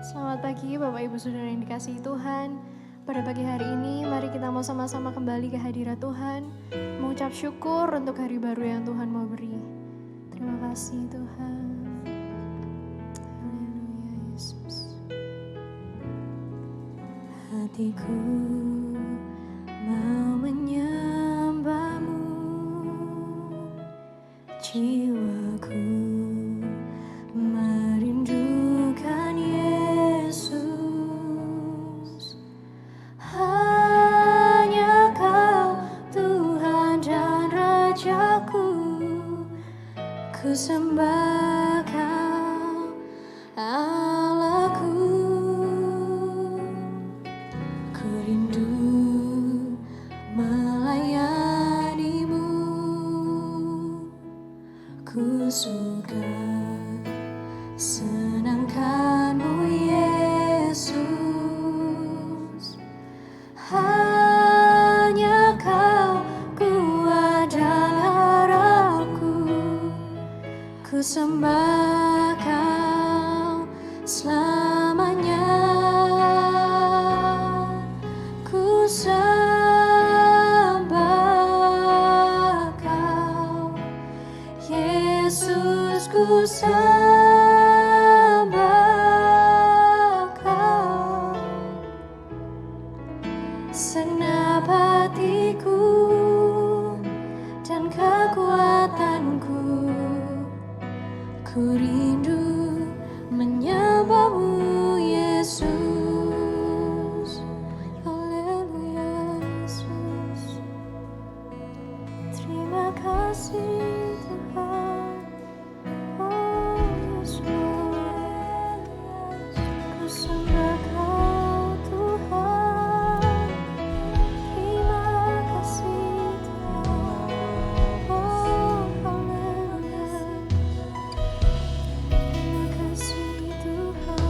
Selamat pagi Bapak Ibu Saudara yang dikasihi Tuhan. Pada pagi hari ini mari kita mau sama-sama kembali ke hadirat Tuhan, mengucap syukur untuk hari baru yang Tuhan mau beri. Terima kasih Tuhan. Haleluya Yesus. Hatiku mau menyembah-Mu, jiwaku merindukan Yesus. Hanya Kau Tuhan dan Rajaku, ku sembah Kau Allahku. Ku rindu melayani-Mu, ku suka senangkan-Mu Yesus. Hanya Kau kuat dan harapku, ku sembah Kau selamanya. Ku sembah Kau Yesus, ku sembah Kau. Segenap hatiku dan kekuatanku, ku rindu menyembah-Mu Yesus. Haleluya Yesus. Terima kasih Tuhan. Oh Yesus, ku sembah Kau Tuhan. Terima kasih Tuhan. Oh haleluya. Terima kasih Tuhan.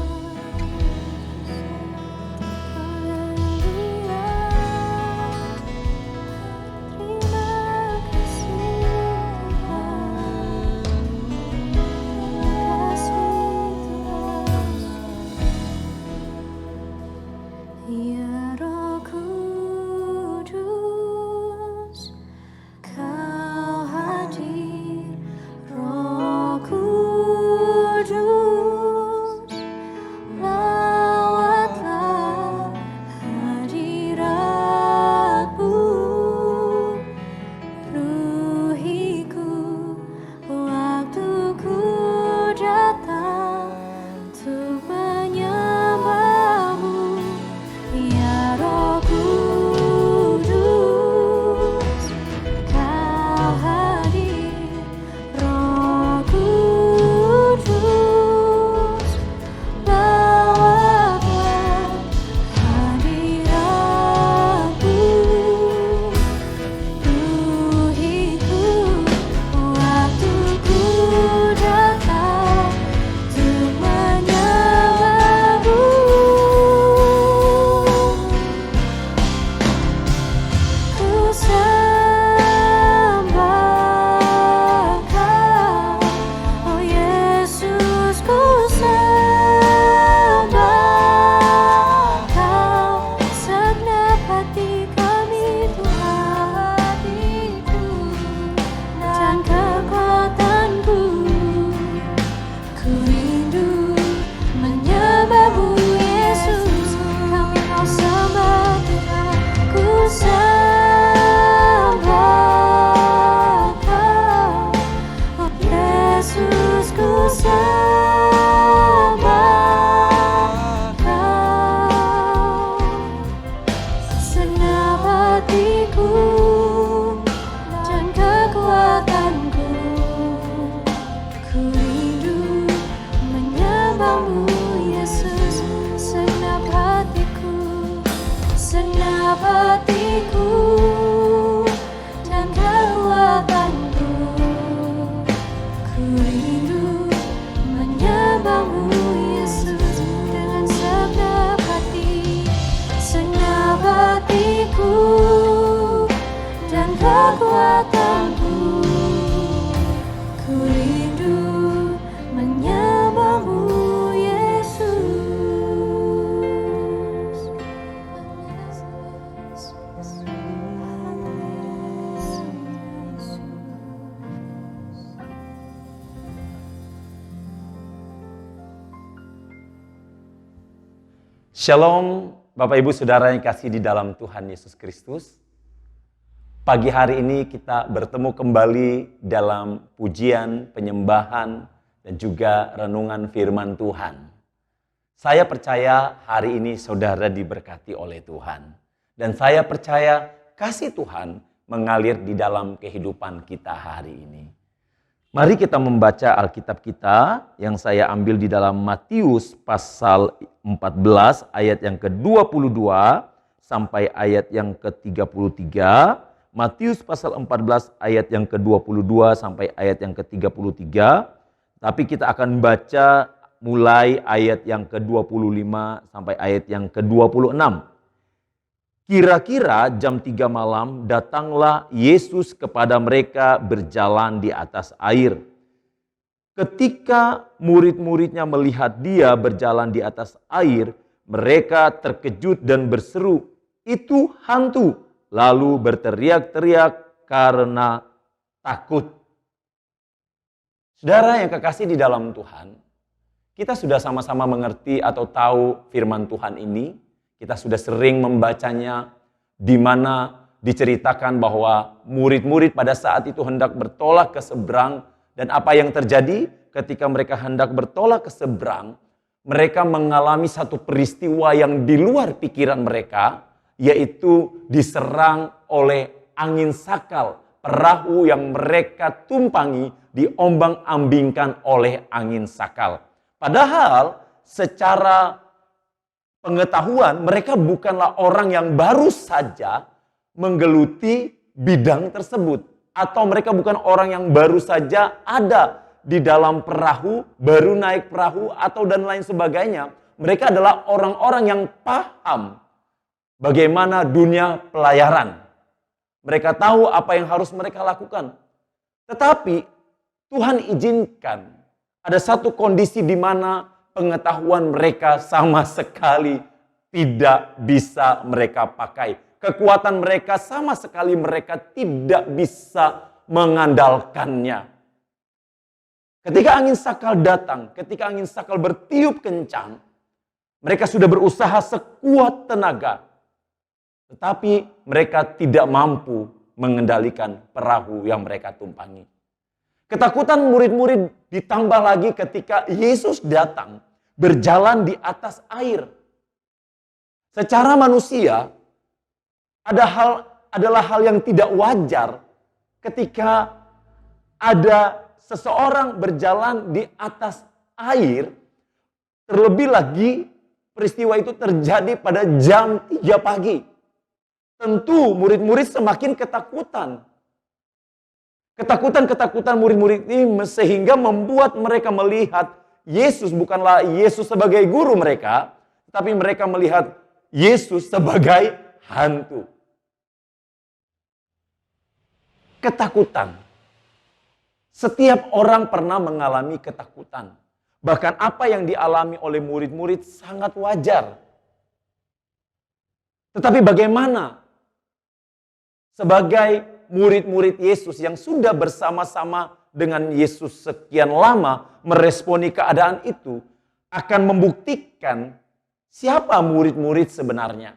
Haleluya. Terima kasih Tuhan. Terima kasih Tuhan. Ya Roh Kudus, Kau hadir. Roh Kudus, lawatlah hadirat-Mu. Ruhiku, waktuku datang untuk menyembah-Mu. Ya Roh Kudus, Kau hadir. Roh Kudus, lawatlah hadirat-Mu. Ruhiku, waktuku datang untuk menyembah-Mu. Ku sembah Kau, oh Yesus, ku sembah Kau. Segenap hati kami Tuhan, hatiku dan kekuatanku, ku rindu menyembah-Mu Yesus. Kami mau sembah Tuhan. Ku sembah Kau, oh Yesus, ku sembah Kau. Segenap hatiku dan kekuatanku, ku rindu menyembah-Mu Yesus. Segenap hatiku, segenap hatiku dan kekuatanku, ku rindu menyembah-Mu Yesus. Dengan segenap hati, segenap hatiku dan kekuatanku, ku rindu menyembah-Mu Yesus. Shalom, Bapak Ibu Saudara yang kasih di dalam Tuhan Yesus Kristus. Pagi hari ini kita bertemu kembali dalam pujian, penyembahan, dan juga renungan firman Tuhan. Saya percaya hari ini saudara diberkati oleh Tuhan. Dan saya percaya kasih Tuhan mengalir di dalam kehidupan kita hari ini. Mari kita membaca Alkitab kita yang saya ambil di dalam Matius pasal 14 ayat yang ke-22 sampai ayat yang ke-33. Matius pasal 14 ayat yang ke-22 sampai ayat yang ke-33. Tapi kita akan baca mulai ayat yang ke-25 sampai ayat yang ke-26. Kira-kira jam 3 malam datanglah Yesus kepada mereka berjalan di atas air. Ketika murid-muridnya melihat dia berjalan di atas air, mereka terkejut dan berseru, "Itu hantu!" Lalu berteriak-teriak karena takut. Saudara yang kekasih di dalam Tuhan, kita sudah sama-sama mengerti atau tahu firman Tuhan ini. Kita sudah sering membacanya, di mana diceritakan bahwa murid-murid pada saat itu hendak bertolak ke seberang. Dan apa yang terjadi ketika mereka hendak bertolak ke seberang, mereka mengalami satu peristiwa yang di luar pikiran mereka, yaitu diserang oleh angin sakal. Perahu yang mereka tumpangi diombang-ambingkan oleh angin sakal. Padahal secara pengetahuan, mereka bukanlah orang yang baru saja menggeluti bidang tersebut. Atau mereka bukan orang yang baru saja ada di dalam perahu, baru naik perahu, atau dan lain sebagainya. Mereka adalah orang-orang yang paham bagaimana dunia pelayaran. Mereka tahu apa yang harus mereka lakukan. Tetapi Tuhan izinkan ada satu kondisi di mana pengetahuan mereka sama sekali tidak bisa mereka pakai. Kekuatan mereka sama sekali mereka tidak bisa mengandalkannya. Ketika angin sakal datang, ketika angin sakal bertiup kencang, mereka sudah berusaha sekuat tenaga. Tetapi mereka tidak mampu mengendalikan perahu yang mereka tumpangi. Ketakutan murid-murid ditambah lagi ketika Yesus datang berjalan di atas air. Secara manusia adalah hal yang tidak wajar ketika ada seseorang berjalan di atas air. Terlebih lagi peristiwa itu terjadi pada jam 3 pagi. Tentu murid-murid semakin ketakutan. Ketakutan murid-murid ini sehingga membuat mereka melihat Yesus bukanlah Yesus sebagai guru mereka, tapi mereka melihat Yesus sebagai hantu. Ketakutan. Setiap orang pernah mengalami ketakutan. Bahkan apa yang dialami oleh murid-murid sangat wajar. Tetapi bagaimana sebagai murid-murid Yesus yang sudah bersama-sama dengan Yesus sekian lama meresponi keadaan itu akan membuktikan siapa murid-murid sebenarnya.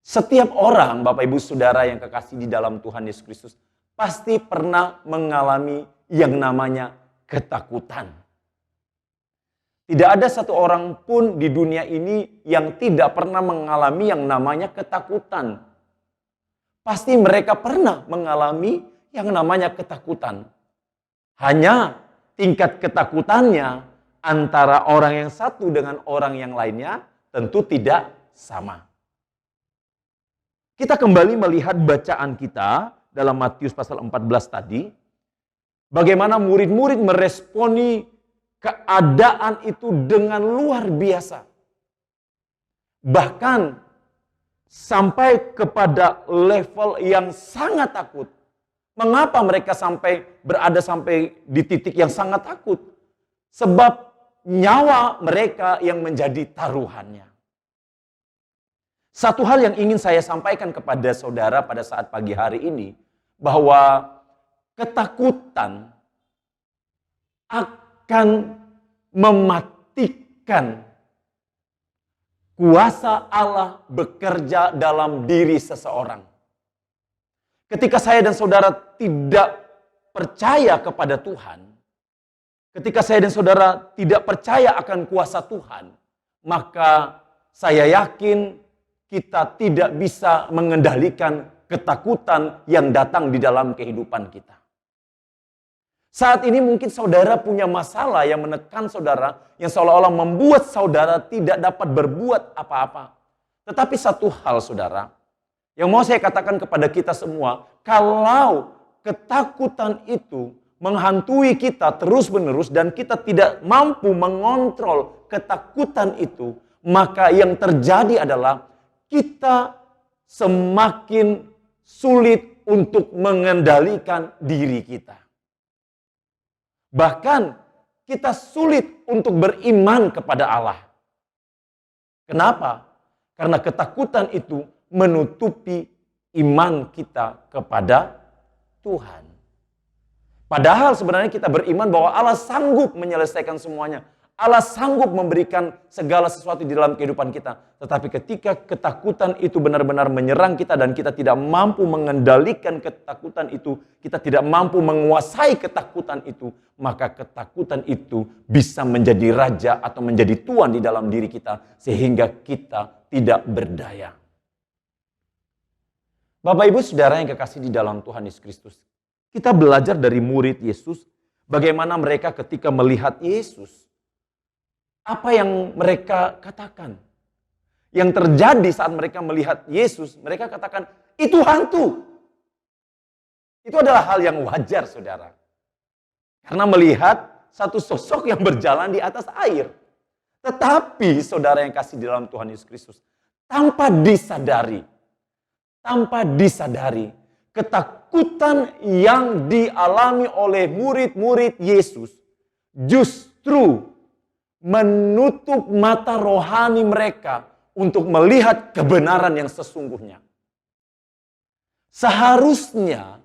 Setiap orang, Bapak Ibu Saudara yang kekasih di dalam Tuhan Yesus Kristus, pasti pernah mengalami yang namanya ketakutan. Tidak ada satu orang pun di dunia ini yang tidak pernah mengalami yang namanya ketakutan. Pasti mereka pernah mengalami yang namanya ketakutan. Hanya tingkat ketakutannya antara orang yang satu dengan orang yang lainnya tentu tidak sama. Kita kembali melihat bacaan kita dalam Matius pasal 14 tadi. Bagaimana murid-murid meresponi keadaan itu dengan luar biasa. Bahkan sampai kepada level yang sangat takut. Mengapa mereka berada sampai di titik yang sangat takut? Sebab nyawa mereka yang menjadi taruhannya. Satu hal yang ingin saya sampaikan kepada saudara pada saat pagi hari ini, bahwa ketakutan akan mematikan kuasa Allah bekerja dalam diri seseorang. Ketika saya dan saudara tidak percaya kepada Tuhan, ketika saya dan saudara tidak percaya akan kuasa Tuhan, maka saya yakin kita tidak bisa mengendalikan ketakutan yang datang di dalam kehidupan kita. Saat ini mungkin saudara punya masalah yang menekan saudara, yang seolah-olah membuat saudara tidak dapat berbuat apa-apa. Tetapi satu hal saudara, yang mau saya katakan kepada kita semua, kalau ketakutan itu menghantui kita terus-menerus dan kita tidak mampu mengontrol ketakutan itu, maka yang terjadi adalah kita semakin sulit untuk mengendalikan diri kita. Bahkan kita sulit untuk beriman kepada Allah. Kenapa? Karena ketakutan itu menutupi iman kita kepada Tuhan. Padahal sebenarnya kita beriman bahwa Allah sanggup menyelesaikan semuanya. Allah sanggup memberikan segala sesuatu di dalam kehidupan kita. Tetapi ketika ketakutan itu benar-benar menyerang kita dan kita tidak mampu mengendalikan ketakutan itu, kita tidak mampu menguasai ketakutan itu, maka ketakutan itu bisa menjadi raja atau menjadi tuan di dalam diri kita sehingga kita tidak berdaya. Bapak Ibu Saudara yang kekasih di dalam Tuhan Yesus Kristus, kita belajar dari murid Yesus bagaimana mereka ketika melihat Yesus, apa yang mereka katakan? Yang terjadi saat mereka melihat Yesus, mereka katakan, itu hantu. Itu adalah hal yang wajar, saudara. Karena melihat satu sosok yang berjalan di atas air. Tetapi, saudara yang kasih di dalam Tuhan Yesus Kristus, tanpa disadari, ketakutan yang dialami oleh murid-murid Yesus justru menutup mata rohani mereka untuk melihat kebenaran yang sesungguhnya. Seharusnya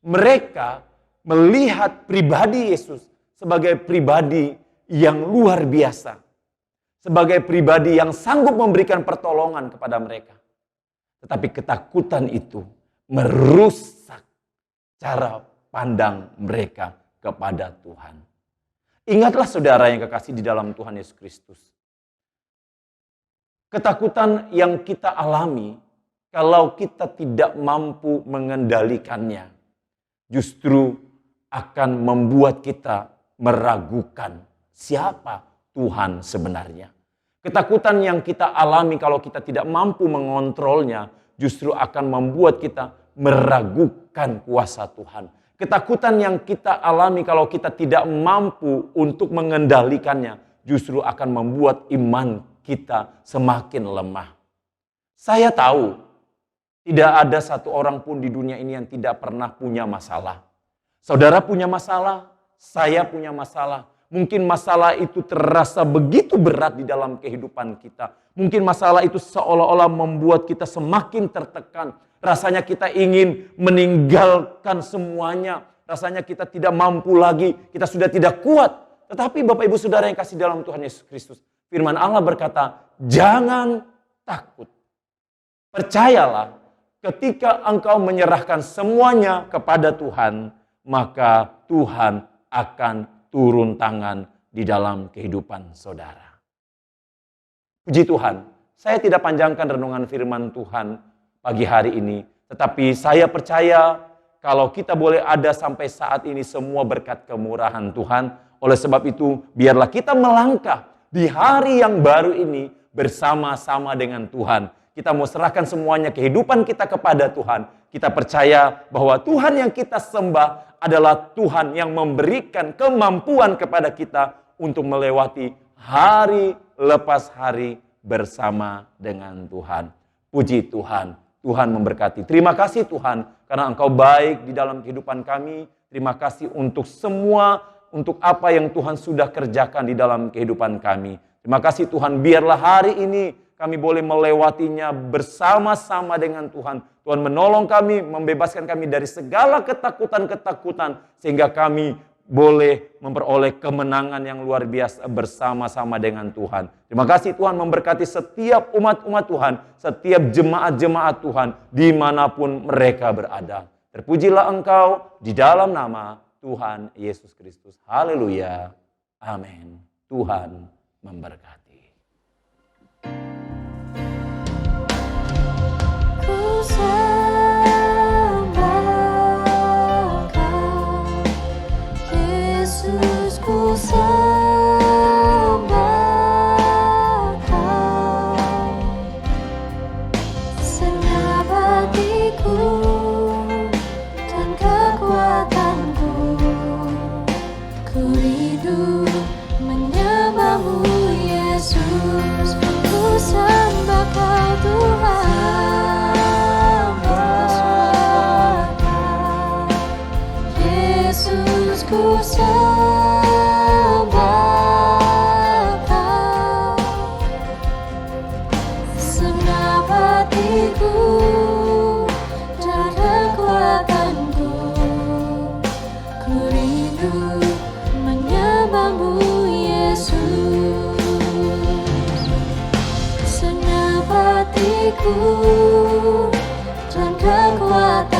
mereka melihat pribadi Yesus sebagai pribadi yang luar biasa. Sebagai pribadi yang sanggup memberikan pertolongan kepada mereka. Tetapi ketakutan itu merusak cara pandang mereka kepada Tuhan. Ingatlah saudara yang kekasih di dalam Tuhan Yesus Kristus. Ketakutan yang kita alami kalau kita tidak mampu mengendalikannya justru akan membuat kita meragukan siapa Tuhan sebenarnya. Ketakutan yang kita alami kalau kita tidak mampu mengontrolnya justru akan membuat kita meragukan kuasa Tuhan. Ketakutan yang kita alami kalau kita tidak mampu untuk mengendalikannya justru akan membuat iman kita semakin lemah. Saya tahu tidak ada satu orang pun di dunia ini yang tidak pernah punya masalah. Saudara punya masalah, saya punya masalah. Mungkin masalah itu terasa begitu berat di dalam kehidupan kita. Mungkin masalah itu seolah-olah membuat kita semakin tertekan. Rasanya kita ingin meninggalkan semuanya. Rasanya kita tidak mampu lagi. Kita sudah tidak kuat. Tetapi Bapak Ibu Saudara yang kasih dalam Tuhan Yesus Kristus. Firman Allah berkata, jangan takut. Percayalah, ketika engkau menyerahkan semuanya kepada Tuhan, maka Tuhan akan turun tangan di dalam kehidupan saudara. Puji Tuhan, saya tidak panjangkan renungan firman Tuhan pagi hari ini. Tetapi saya percaya kalau kita boleh ada sampai saat ini semua berkat kemurahan Tuhan. Oleh sebab itu, biarlah kita melangkah di hari yang baru ini bersama-sama dengan Tuhan. Kita mau serahkan semuanya kehidupan kita kepada Tuhan. Kita percaya bahwa Tuhan yang kita sembah adalah Tuhan yang memberikan kemampuan kepada kita untuk melewati hari lepas hari bersama dengan Tuhan. Puji Tuhan. Tuhan memberkati. Terima kasih Tuhan karena Engkau baik di dalam kehidupan kami. Terima kasih untuk semua, untuk apa yang Tuhan sudah kerjakan di dalam kehidupan kami. Terima kasih Tuhan, biarlah hari ini kami boleh melewatinya bersama-sama dengan Tuhan. Tuhan menolong kami, membebaskan kami dari segala ketakutan-ketakutan. Sehingga kami boleh memperoleh kemenangan yang luar biasa bersama-sama dengan Tuhan. Terima kasih Tuhan memberkati setiap umat-umat Tuhan, setiap jemaat-jemaat Tuhan, dimanapun mereka berada. Terpujilah Engkau di dalam nama Tuhan Yesus Kristus. Haleluya. Amin. Tuhan memberkati. Ku sembah Kau, Yesus, ku sembah Kau, segenap hatiku dan kekuatanku. Ku rindu menyembah-Mu, Yesus. Ku sembah Kau, Tuhan. Yesus, ku sembah Kau, segenap hatiku dan kekuatanku. Ku rindu menyembah-Mu, Yesus. Segenap hatiku dan kekuatanku.